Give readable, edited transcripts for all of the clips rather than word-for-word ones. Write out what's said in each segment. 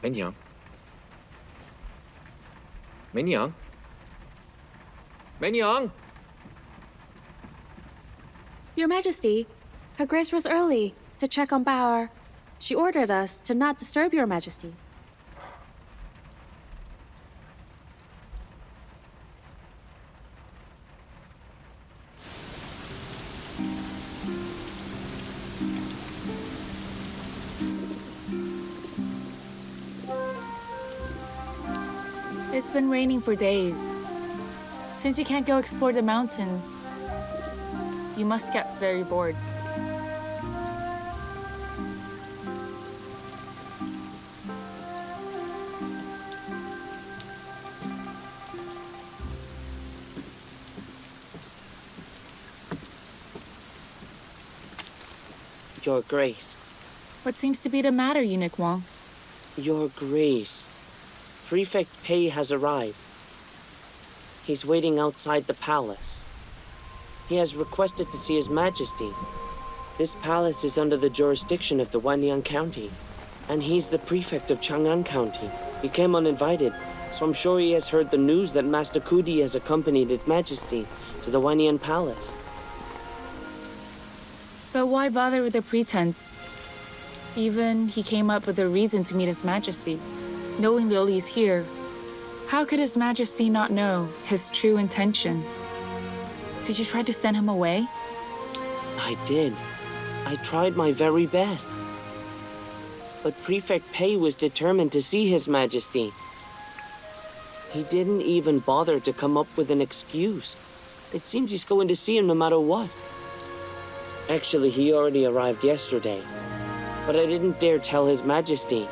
梅娘，梅娘，梅娘。 Your Majesty, Her Grace rose early to check on Bauer. She ordered us to not disturb Your Majesty. It's been raining for days. Since you can't go explore the mountains, you must get very bored. Your Grace. What seems to be the matter, Eunuch Wang? Your Grace. Prefect Pei has arrived. He's waiting outside the palace. He has requested to see His Majesty. This palace is under the jurisdiction of the Wanyan County, and he's the prefect of Chang'an County. He came uninvited, so I'm sure he has heard the news that Master Coulee has accompanied His Majesty to the Wanyan Palace. But why bother with the pretense? Even he came up with a reason to meet His Majesty. Knowing Liuli is here, how could His Majesty not know his true intention? Did you try to send him away? I did. I tried my very best. But Prefect Pei was determined to see His Majesty. He didn't even bother to come up with an excuse. It seems he's going to see him no matter what. Actually, he already arrived yesterday, but I didn't dare tell His Majesty.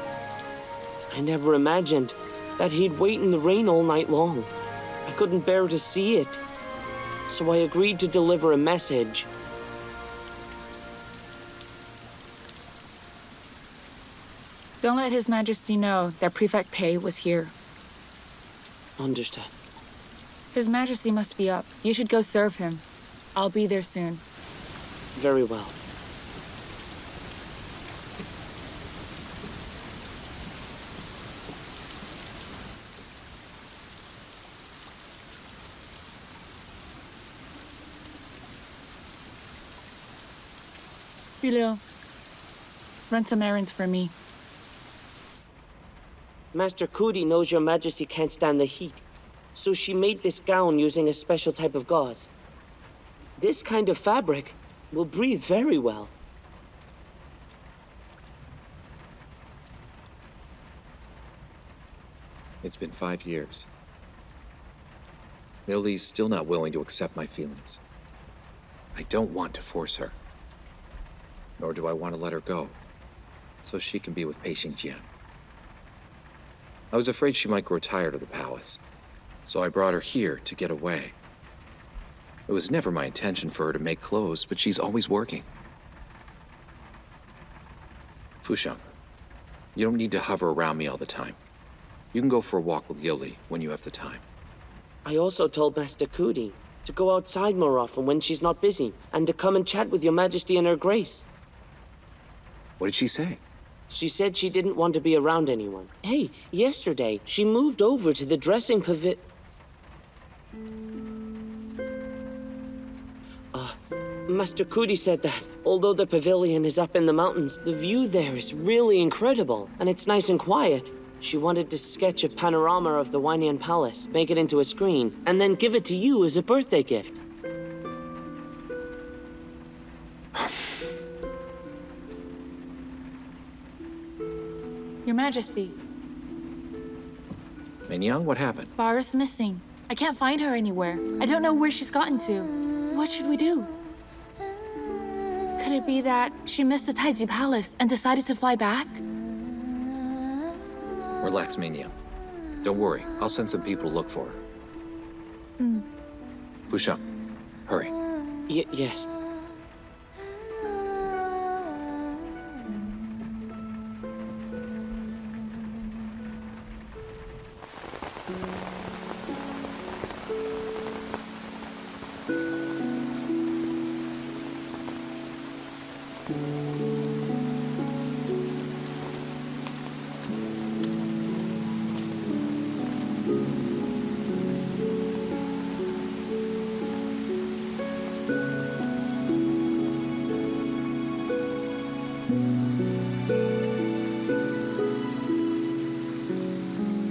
I never imagined that he'd wait in the rain all night long. I couldn't bear to see it, so I agreed to deliver a message. Don't let His Majesty know that Prefect Pei was here. Understood. His Majesty must be up. You should go serve him. I'll be there soon. Very well. Liuli, run some errands for me. Master Coulee knows Your Majesty can't stand the heat, so she made this gown using a special type of gauze. This kind of fabric will breathe very well. It's been 5 years. Liuli's still not willing to accept my feelings. I don't want to force her. Nor do I want to let her go, so she can be with Pei Xingjian. I was afraid she might grow tired of the palace, so I brought her here to get away. It was never my intention for her to make clothes, but she's always working. Fusheng, you don't need to hover around me all the time. You can go for a walk with Liuli when you have the time. I also told Master Coulee to go outside more often when she's not busy, and to come and chat with Your Majesty and Her Grace. What did she say? She said she didn't want to be around anyone. Hey, yesterday, she moved over to the dressing pavilion. Master Coulee said that, although the pavilion is up in the mountains, the view there is really incredible, and it's nice and quiet. She wanted to sketch a panorama of the Wanyan Palace, make it into a screen, and then give it to you as a birthday gift. Your Majesty, Mingyang, what happened? Bauer's missing. I can't find her anywhere. I don't know where she's gotten to. What should we do? Could it be that she missed the Taiji Palace and decided to fly back? Relax, Mingyang. Don't worry, I'll send some people to look for her. Fusheng, hurry. Yes.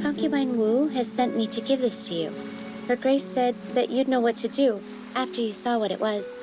Concubine Wu has sent me to give this to you. Her Grace said that you'd know what to do after you saw what it was.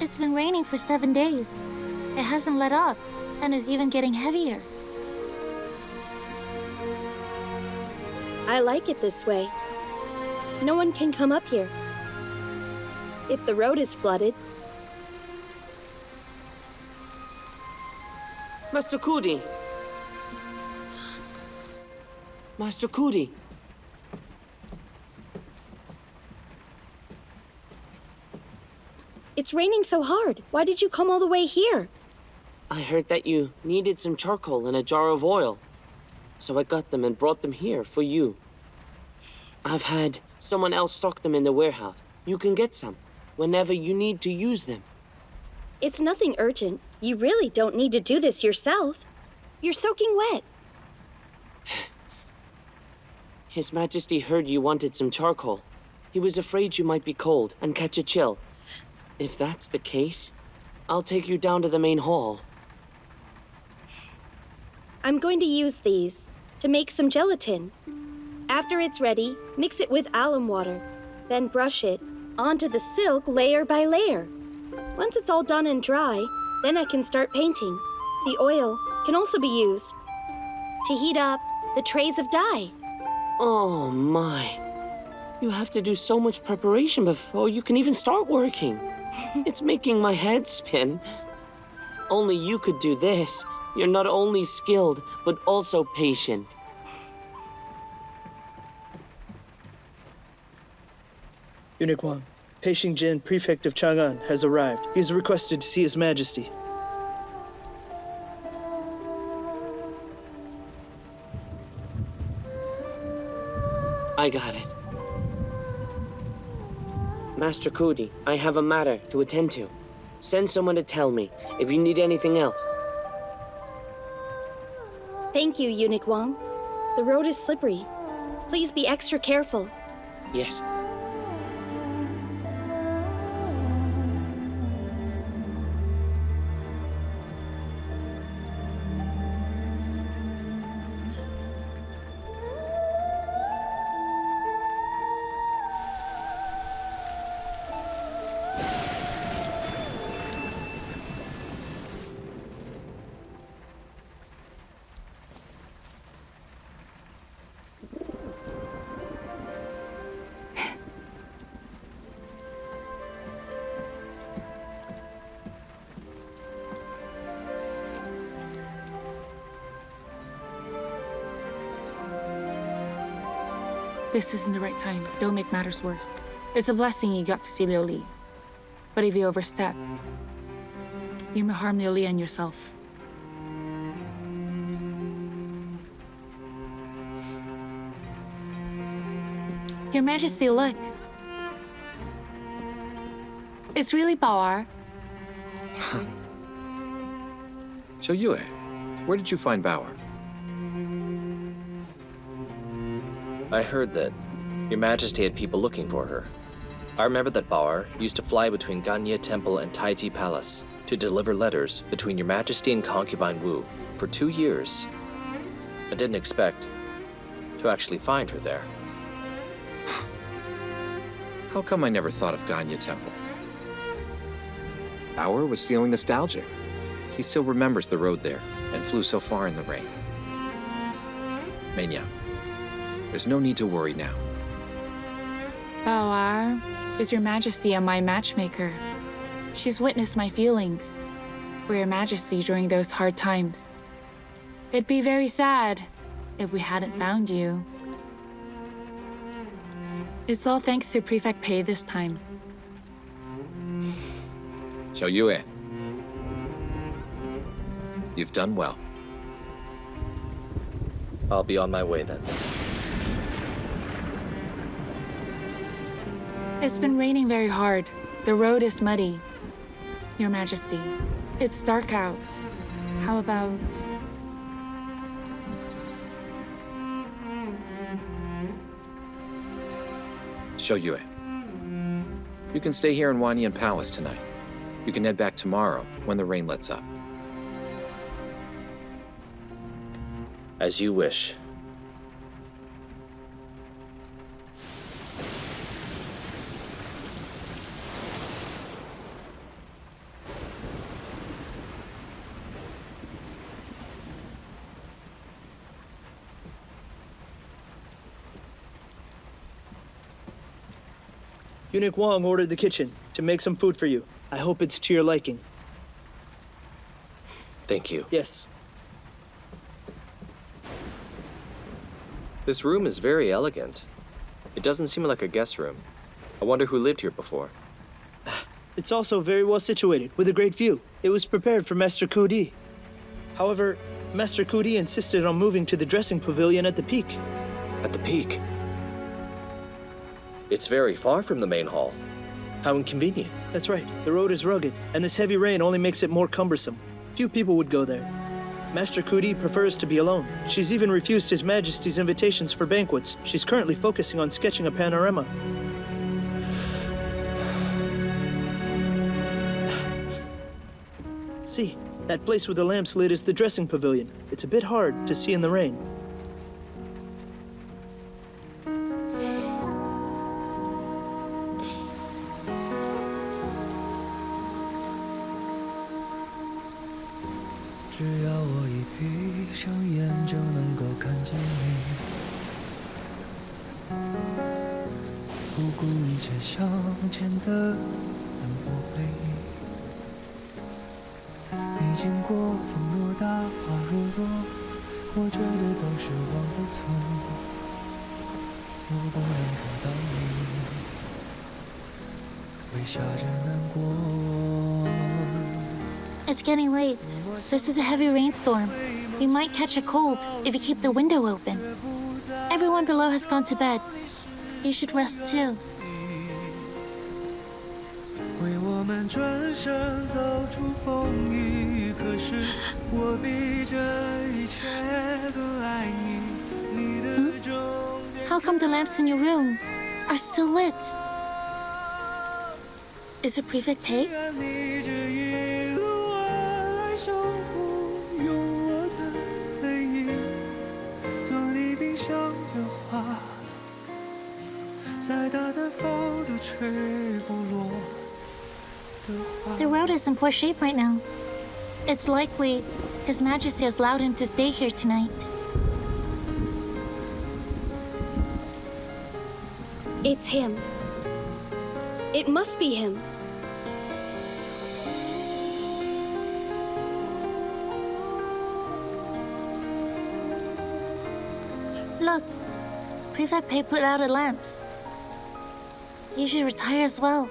It's been raining for 7 days. It hasn't let up, and is even getting heavier. I like it this way. No one can come up here. If the road is flooded, Master Coulee! Master Coulee! it's raining so hard. Why did you come all the way here? I heard that you needed some charcoal and a jar of oil. So I got them and brought them here for you. I've had someone else stock them in the warehouse. You can get some whenever you need to use them. It's nothing urgent. You really don't need to do this yourself. You're soaking wet. His Majesty heard you wanted some charcoal. He was afraid you might be cold and catch a chill. If that's the case, I'll take you down to the main hall. I'm going to use these to make some gelatin. After it's ready, mix it with alum water. Then brush it onto the silk layer by layer. Once it's all done and dry, then I can start painting. The oil can also be used to heat up the trays of dye. Oh my. You have to do so much preparation before you can even start working. It's making my head spin. Only you could do this. You're not only skilled, but also patient. Eunuch Wang, Pei Xingjian, Prefect of Chang'an, has arrived. He's requested to see His Majesty. I got it. Master Coulee, I have a matter to attend to. Send someone to tell me if you need anything else. Thank you, Eunuch Wang. The road is slippery. Please be extra careful. Yes. This isn't the right time. Don't make matters worse. It's a blessing you got to see Liuli. But if you overstep, you may harm Liuli and yourself. Your Majesty, look. It's really Bao. So Yue, where did you find Bauer? I heard that Your Majesty had people looking for her. I remember that Bauer used to fly between Ganye Temple and Taiji Palace to deliver letters between Your Majesty and Concubine Wu for 2 years. I didn't expect to actually find her there. How come I never thought of Ganye Temple? Bauer was feeling nostalgic. He still remembers the road there and flew so far in the rain. Menya, there's no need to worry now. Bao is Your Majesty and my matchmaker. She's witnessed my feelings for Your Majesty during those hard times. It'd be very sad if we hadn't found you. It's all thanks to Prefect Pei this time. Xiao Yue, you've done well. I'll be on my way then. It's been raining very hard. The road is muddy. Your Majesty, it's dark out. How about... Xiao Yue, you can stay here in Wanyan Palace tonight. You can head back tomorrow when the rain lets up. As you wish. Eunuch Wang ordered the kitchen to make some food for you. I hope it's to your liking. Thank you. Yes. This room is very elegant. It doesn't seem like a guest room. I wonder who lived here before. It's also very well situated, with a great view. It was prepared for Master Coulee. However, Master Coulee insisted on moving to the dressing pavilion at the peak. At the peak? It's very far from the main hall. How inconvenient. That's right. The road is rugged, and this heavy rain only makes it more cumbersome. Few people would go there. Master Coulee prefers to be alone. She's even refused His Majesty's invitations for banquets. She's currently focusing on sketching a panorama. See, that place with the lamps lit is the dressing pavilion. It's a bit hard to see in the rain. It's getting late. This is a heavy rainstorm. You might catch a cold if you keep the window open. Everyone below has gone to bed. You should rest too. How come the lamps in your room are still lit? Is it Prefect Pei? The road is in poor shape right now. It's likely His Majesty has allowed him to stay here tonight. It's him. It must be him. Look, Prefect Pei put out the lamps. You should retire as well.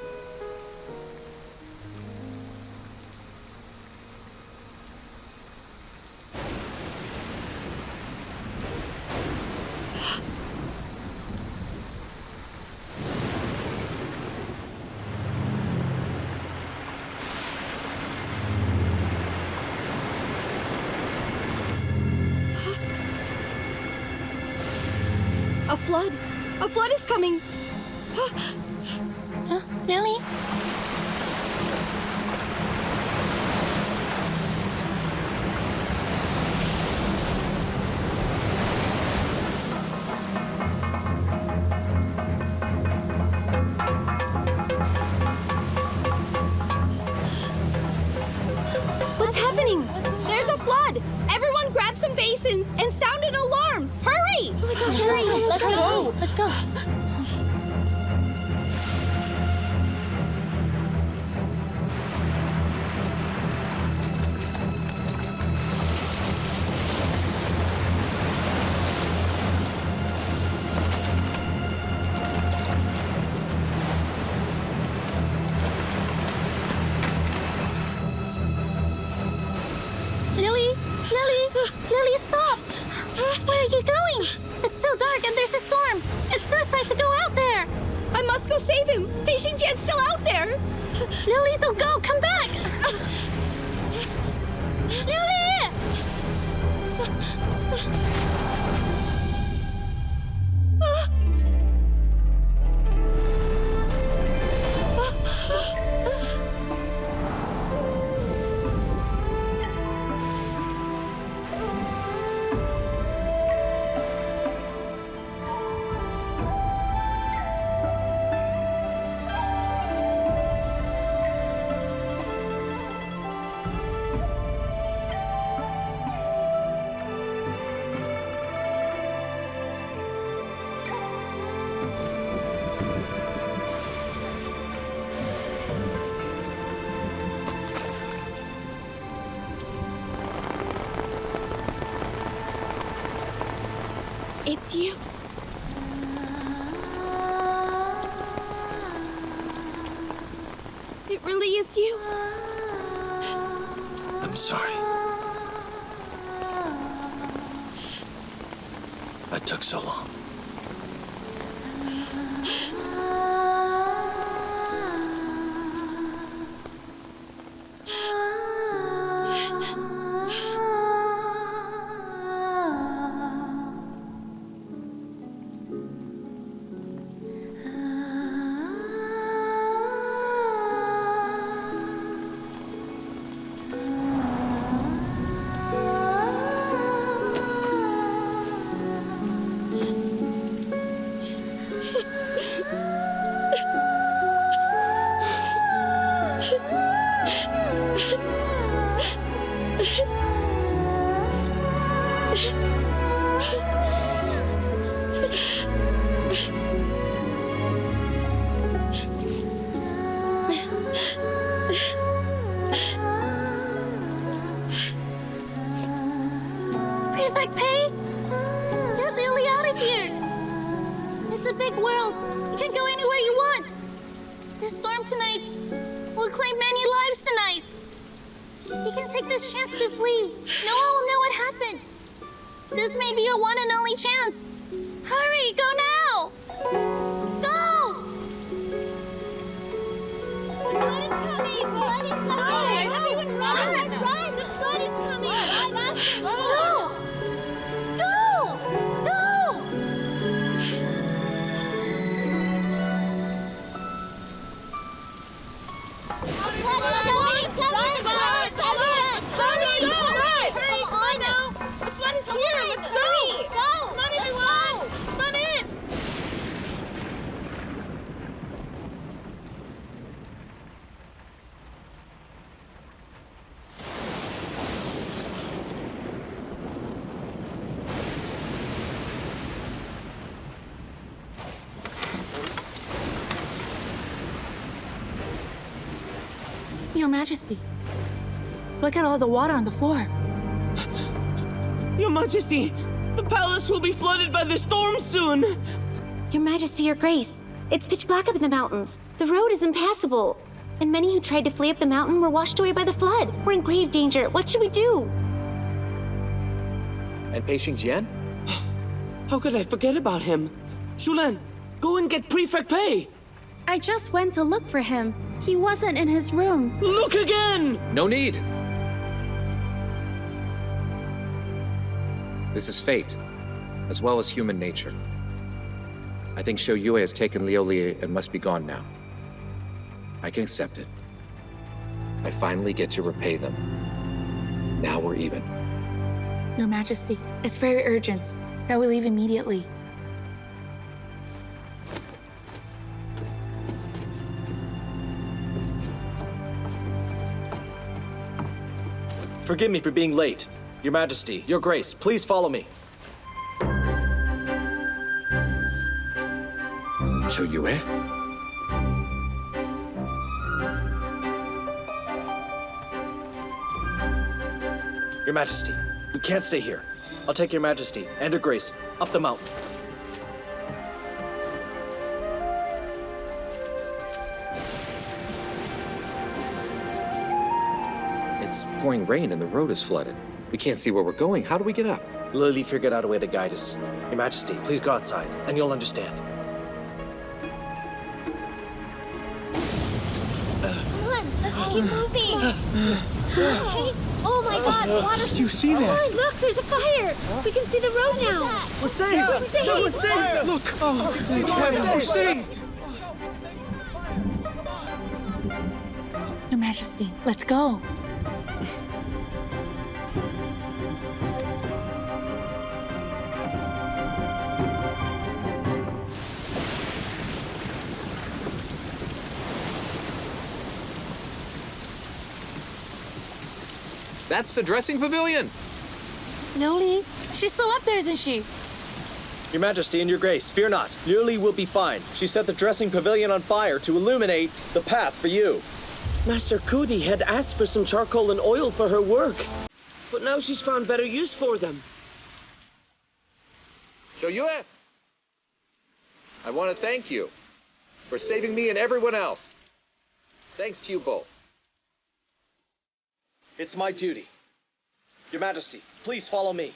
A flood! A flood is coming! Really? What's happening? There's a flood! Everyone grab some basins and sound an alarm! Hurry! Oh my gosh, hurry! Let's go! Let's go! dark and there's a storm. It's suicide to go out there. I must go save him. Pei Xingjian's still out there. Liuli, don't go. Come back. Liuli! It's you. It really is you. I'm sorry. I took so long. Prefect Pei? Get Liuli out of here. It's a big world. You can go anywhere you want. This storm tonight will claim many lives tonight. You can take this chance to flee. No one will know what happened. This may be your one and only chance. Hurry, go now! Go! The flood is coming! The flood is coming! Everyone run! Run! The flood is coming! Go! Go! Go! Your Majesty, look at all the water on the floor. Your Majesty, the palace will be flooded by the storm soon. Your Majesty, Your Grace, it's pitch black up in the mountains. The road is impassable. And many who tried to flee up the mountain were washed away by the flood. We're in grave danger. What should we do? And Pei Xingjian? How could I forget about him? Shulan, go and get Prefect Pei. I just went to look for him. He wasn't in his room. Look again! No need. This is fate, as well as human nature. I think Shou Yue has taken Liuli and must be gone now. I can accept it. I finally get to repay them. Now we're even. Your Majesty, it's very urgent that we leave immediately. Forgive me for being late. Your Majesty, Your Grace, please follow me. Shou Yue? Your Majesty, we can't stay here. I'll take Your Majesty and Her Grace up the mountain. It's pouring rain and the road is flooded. We can't see where we're going. How do we get up? Liuli figured out a way to guide us. Your Majesty, please go outside, and you'll understand. Come on, let's keep moving. Okay. Oh my God, water! Do you see that? Oh, look, there's a fire. We can see the road now. We're saved! We're saved! Someone saved! Look! Oh, thank heaven, we're saved! Your Majesty, let's go. That's the dressing pavilion! Liuli, she's still up there, isn't she? Your Majesty and Your Grace, fear not. Liuli will be fine. She set the dressing pavilion on fire to illuminate the path for you. Master Coulee had asked for some charcoal and oil for her work. But now she's found better use for them. Shoyue, I want to thank you for saving me and everyone else. Thanks to you both. It's my duty. Your Majesty, please follow me.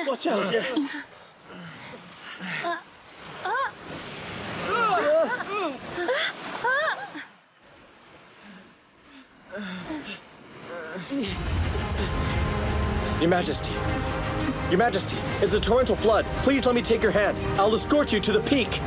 Watch out! Your Majesty. Your Majesty, it's a torrential flood. Please let me take your hand. I'll escort you to the peak.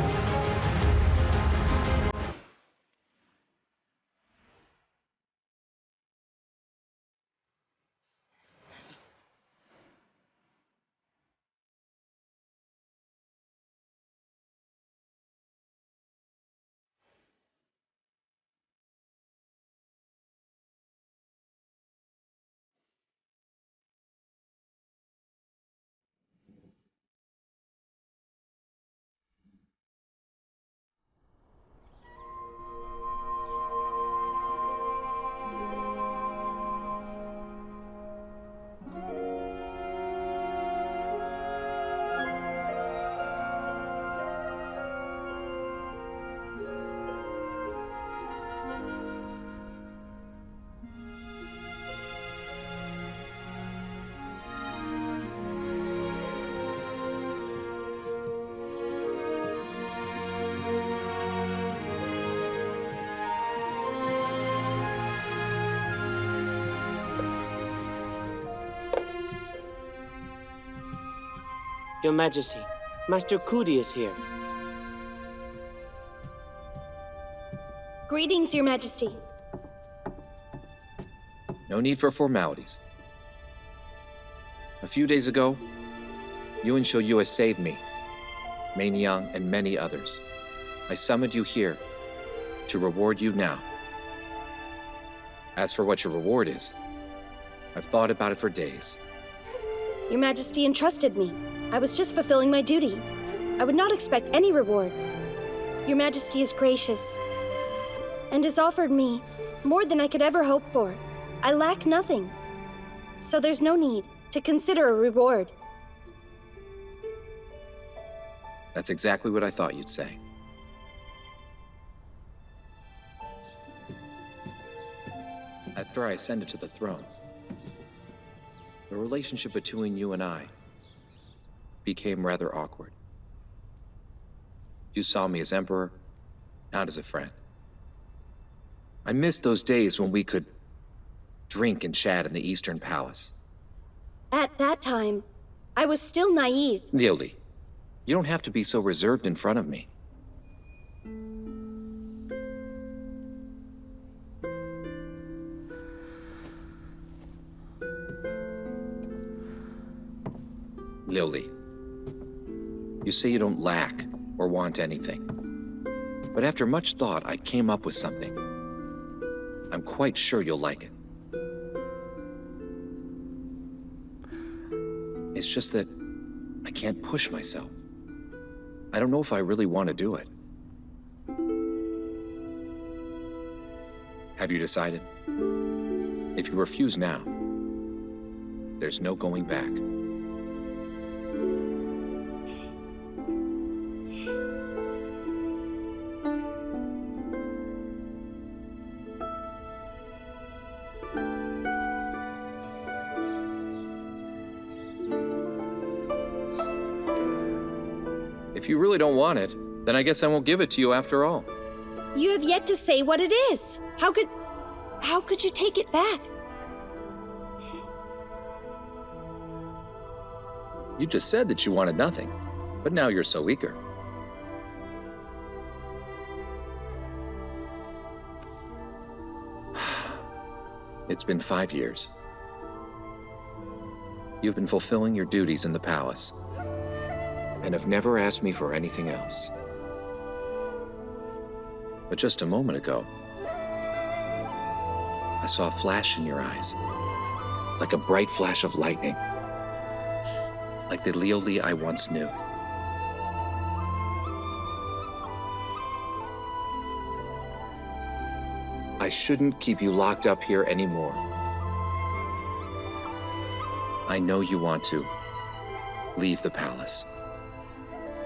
Your Majesty, Master Coulee is here. Greetings, Your Majesty. No need for formalities. A few days ago, you and Shoyue saved me, Mingjun, and many others. I summoned you here to reward you now. As for what your reward is, I've thought about it for days. Your Majesty entrusted me. I was just fulfilling my duty. I would not expect any reward. Your Majesty is gracious and has offered me more than I could ever hope for. I lack nothing, so there's no need to consider a reward. That's exactly what I thought you'd say. After I ascended to the throne, the relationship between you and I became rather awkward. You saw me as emperor, not as a friend. I missed those days when we could drink and chat in the Eastern Palace. At that time, I was still naive. Liuli, You don't have to be so reserved in front of me. Liuli, you say you don't lack or want anything. But after much thought, I came up with something. I'm quite sure you'll like it. It's just that I can't push myself. I don't know if I really want to do it. Have you decided? If you refuse now, there's no going back. If you really don't want it, then I guess I won't give it to you after all. You have yet to say what it is. How could you take it back? You just said that you wanted nothing, but now you're so eager. It's been 5 years. You've been fulfilling your duties in the palace, and have never asked me for anything else. But just a moment ago, I saw a flash in your eyes, like a bright flash of lightning, like the Liuli I once knew. I shouldn't keep you locked up here anymore. I know you want to leave the palace,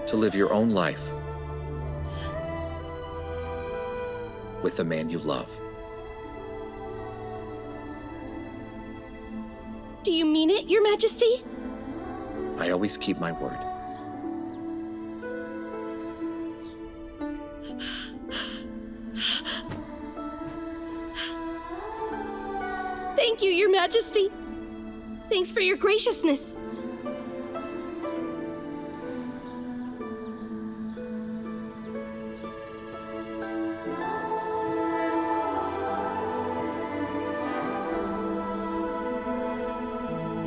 to live your own life with the man you love. Do you mean it, Your Majesty? I always keep my word. Thank you, Your Majesty. Thanks for your graciousness.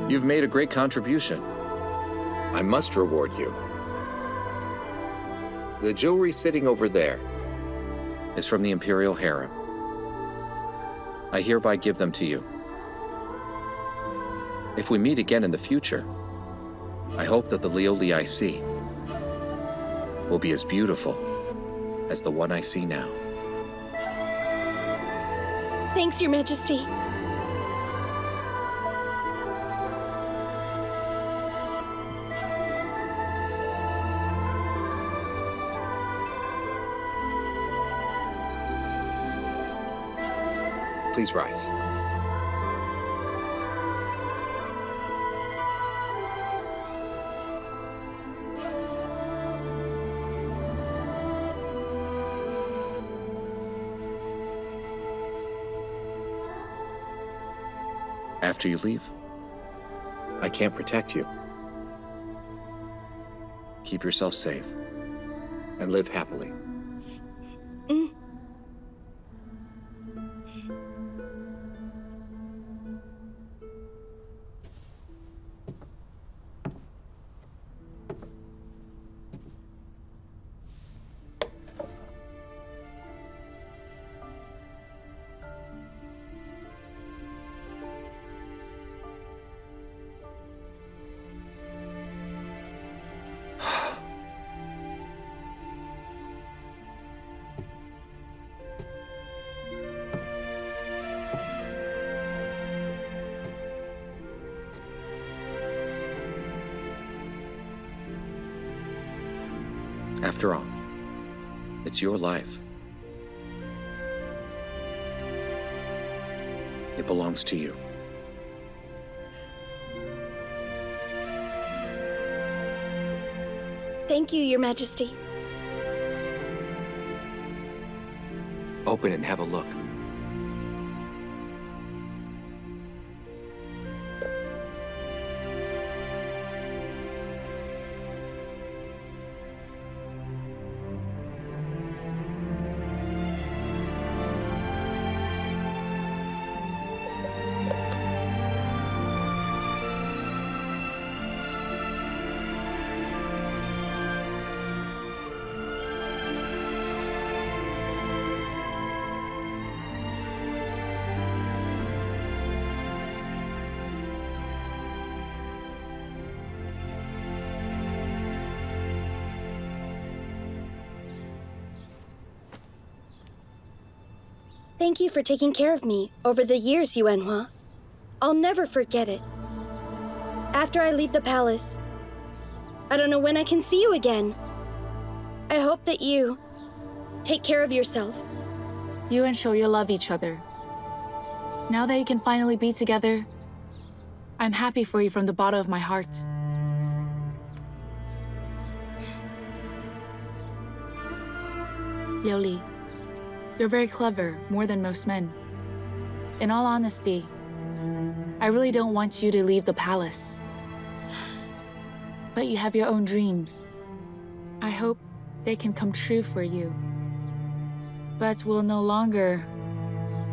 You've made a great contribution. I must reward you. The jewelry sitting over there is from the Imperial Harem. I hereby give them to you. If we meet again in the future, I hope that the Liuli I see will be as beautiful as the one I see now. Thanks, Your Majesty. Please rise. After you leave, I can't protect you. Keep yourself safe and live happily. After all, it's your life. It belongs to you. Thank you, Your Majesty. Open and have a look. Thank you for taking care of me over the years, Yuanhua. I'll never forget it. After I leave the palace, I don't know when I can see you again. I hope that you take care of yourself. You and Shoya love each other. Now that you can finally be together, I'm happy for you from the bottom of my heart. Liuli, you're very clever, more than most men. In all honesty, I really don't want you to leave the palace. But you have your own dreams. I hope they can come true for you. But we'll no longer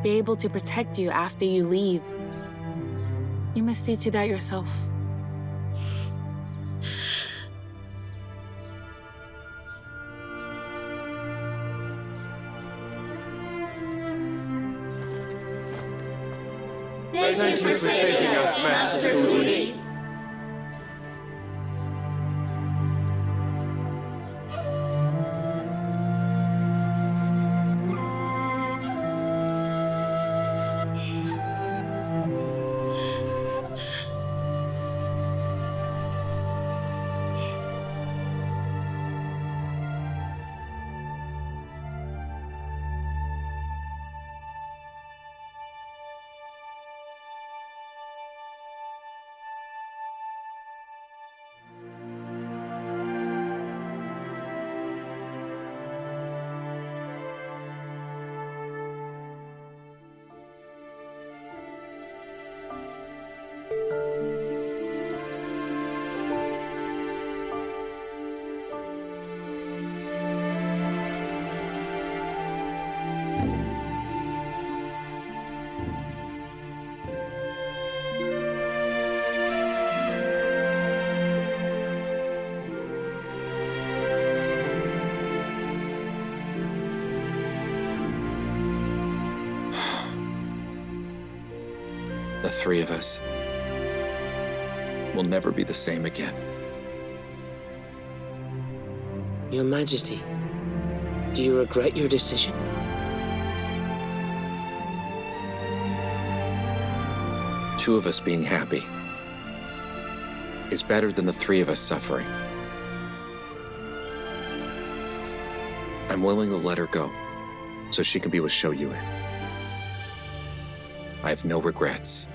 be able to protect you after you leave. You must see to that yourself. Thank you for saving us, Master Coulee. The three of us will never be the same again. Your Majesty, do you regret your decision? Two of us being happy is better than the three of us suffering. I'm willing to let her go so she can be with Shoyue. I have no regrets.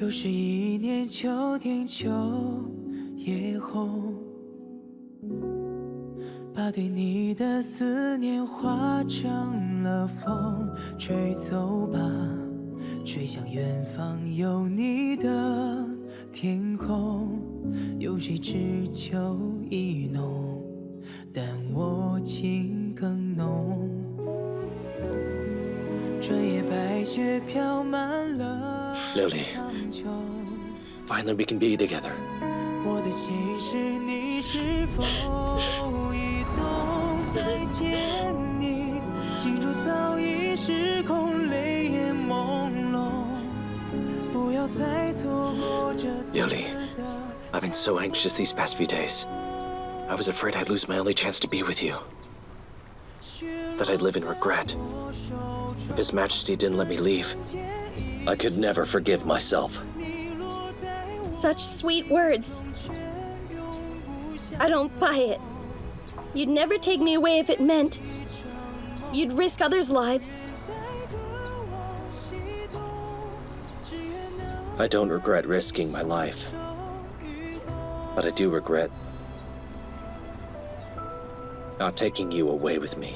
又是一年秋天，秋叶红，把对你的思念化成了风，吹走吧，吹向远方有你的天空。有谁知秋意浓，但我情更浓。转眼白雪飘满了 Liuli, finally we can be together. 我的心事你是否已懂？再见你，心中早已失控，泪眼朦胧。不要再错过这次的 Liuli, I've been so anxious these past few days. I was afraid I'd lose my only chance to be with you. That I'd live in regret. If His Majesty didn't let me leave, I could never forgive myself. Such sweet words. I don't buy it. You'd never take me away if it meant you'd risk others' lives. I don't regret risking my life, but I do regret not taking you away with me.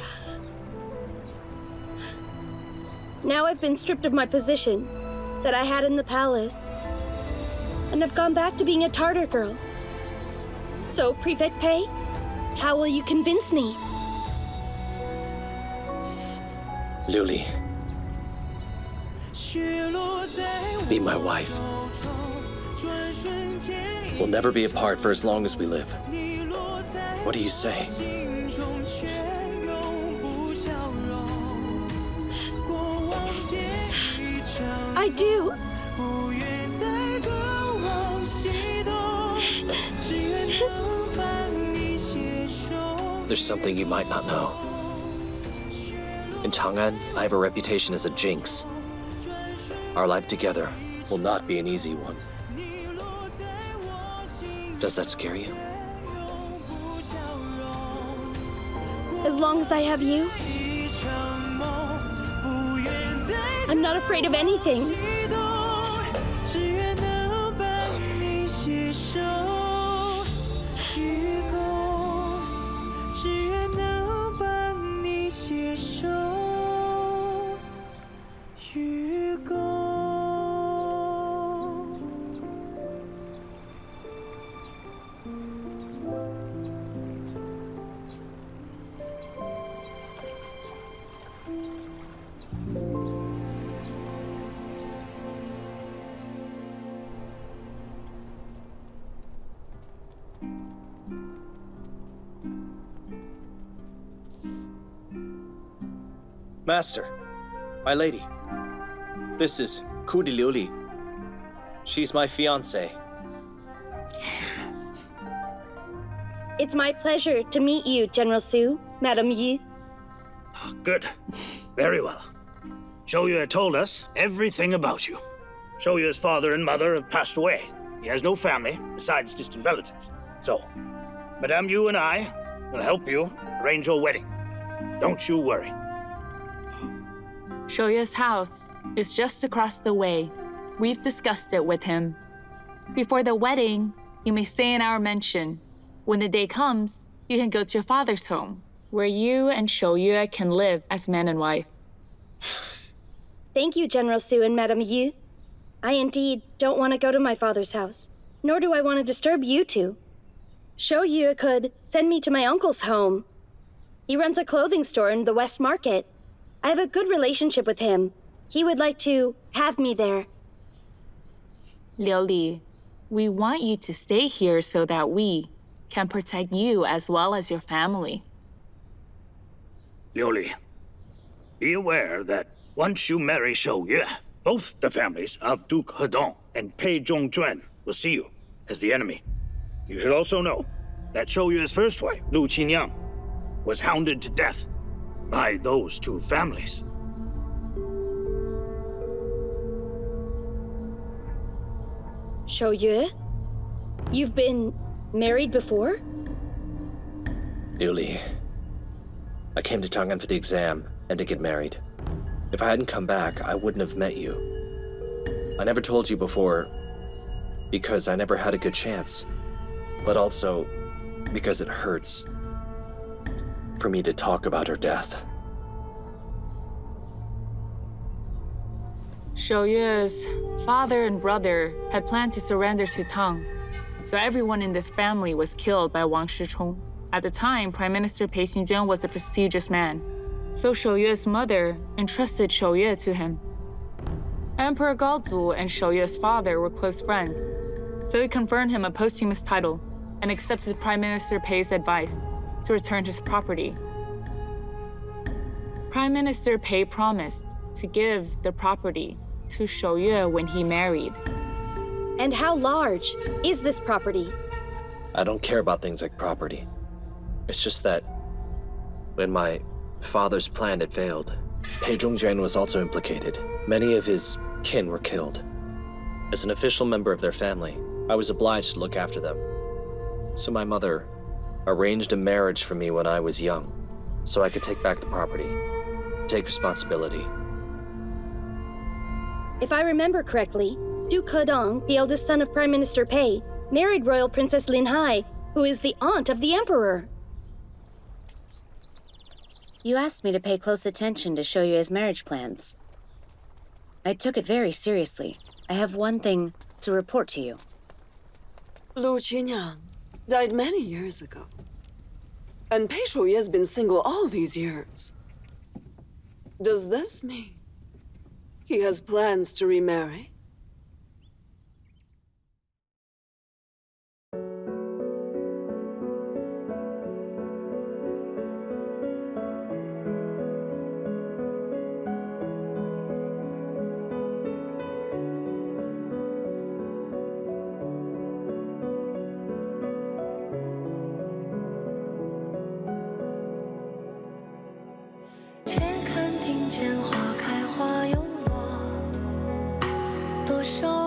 Now I've been stripped of my position that I had in the palace. and have gone back to being a Tartar girl. So, Prefect Pei, how will you convince me? Liuli, be my wife. We'll never be apart for as long as we live. What do you say? I do. There's something you might not know. In Chang'an, I have a reputation as a jinx. Our life together will not be an easy one. Does that scare you? As long as I have you, I'm not afraid of anything. Master, my lady, this is Coulee Liuli. She's my fiancée. It's my pleasure to meet you, General Su, Madam Yu. Good. Very well. Shouyue told us everything about you. Shouyue's father and mother have passed away. He has no family besides distant relatives. So, Madame Yu and I will help you arrange your wedding. Don't you worry. Shoyue's house is just across the way. We've discussed it with him. Before the wedding, you may stay in our mansion. When the day comes, you can go to your father's home, where you and Shoyue can live as man and wife. Thank you, General Su and Madam Yu. I indeed don't want to go to my father's house, nor do I want to disturb you two. Shoyue could send me to my uncle's home. He runs a clothing store in the West Market. I have a good relationship with him. He would like to have me there. Liuli, we want you to stay here so that we can protect you as well as your family. Liuli, be aware that once you marry Shouyue, both the families of Duke Hedong and Pei Zhongjuan will see you as the enemy. You should also know that Shouyue's first wife, Zhuo Jinniang, was hounded to death by those two families. Shoyue? You've been married before? Liuli, I came to Chang'an for the exam and to get married. If I hadn't come back, I wouldn't have met you. I never told you before because I never had a good chance, but also because it hurts for me to talk about her death. Shoyue's father and brother had planned to surrender to Tang, so everyone in the family was killed by Wang Shichong. At the time, Prime Minister Pei Xingjian was a prestigious man, so Shoyue's mother entrusted Shoyue to him. Emperor Gaozu and Shoyue's father were close friends, so he conferred him a posthumous title and accepted Prime Minister Pei's advice to return his property. Prime Minister Pei promised to give the property to Shoyue when he married. And how large is this property? I don't care about things like property. It's just that when my father's plan had failed, Pei Zhongjuan was also implicated. Many of his kin were killed. As an official member of their family, I was obliged to look after them. So my mother arranged a marriage for me when I was young, so I could take back the property, take responsibility. If I remember correctly, Duke Hedong, the eldest son of Prime Minister Pei, married Royal Princess Lin Hai, who is the aunt of the Emperor. You asked me to pay close attention to Shoyue's marriage plans. I took it very seriously. I have one thing to report to you. Zhuo Jinniang died many years ago. And Pei Xingjian has been single all these years. Does this mean he has plans to remarry?且看庭前花开花有落，多少